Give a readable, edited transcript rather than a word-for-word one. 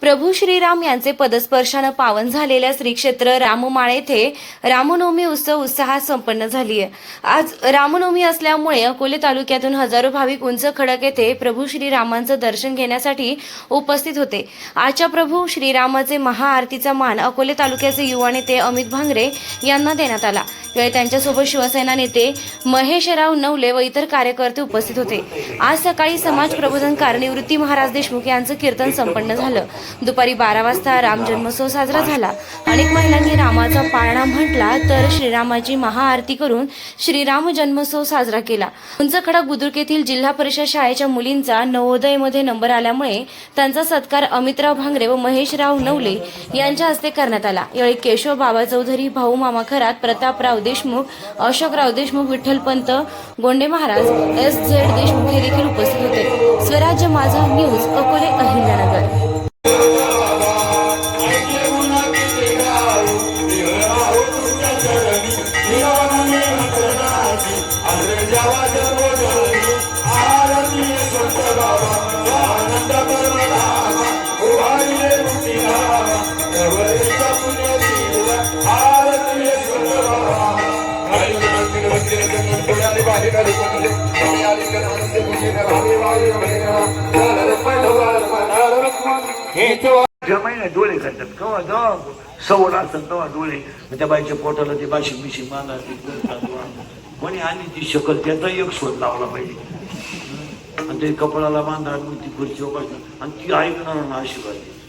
प्रभू श्रीराम यांचे पदस्पर्शाने पावन झालेल्या श्री क्षेत्र राममाळ येथे रामनवमी उत्सव उत्साहात संपन्न झाली आहे। आज रामनवमी असल्यामुळे अकोले तालुक्यातून हजारो भाविक उंच खडक येथे प्रभू श्रीरामांचे दर्शन घेण्यासाठी उपस्थित होते। आजच्या प्रभू श्रीरामाचे महाआरतीचा मान अकोले तालुक्याचे युवा नेते अमित भांगरे यांना देण्यात आला। यावेळी त्यांच्यासोबत शिवसेना नेते महेशराव नवले व इतर कार्यकर्ते उपस्थित होते। आज सकाळी समाज प्रबोधनकार निवृत्ती महाराज देशमुख यांचं कीर्तन संपन्न झालं। दुपारी 12 वाजता राम जन्मोत्सव साजरा झाला। अनेक महिलांनी रामाचा पाळणा म्हटला तर श्रीरामाची महाआरती करून श्रीराम जन्मोत्सव साजरा केला। उंच खडक बुद्रुक येथील जिल्हा परिषद शाळेच्या मुलींचा नवोदयमध्ये नंबर आल्यामुळे त्यांचा सत्कार अमितराव भांगरे व महेशराव नवले यांच्या हस्ते करण्यात आला। यावेळी केशव बाबा चौधरी, भाऊ मामा खरात, प्रतापराव देशमुख, अशोकराव देशमुख, विठ्ठलपंत गोंडे महाराज, SZ देशमुख हे देखील उपस्थित होते। स्वराज्य माझा न्यूज, अकोले, अहिल्यानगर। महिने डोळे घालतात कवा जेव्हा सवड असतात तेव्हा डोळे त्या बाईच्या पोटाला ते बाशिंग बिशिंग बांधा कोणी आणि ती शकल त्याचा एक शोध लावला पाहिजे आणि ते कपडाला बांधा ती खुर्ची बसणार आणि ती ऐकणार ना अशी पाहिजे।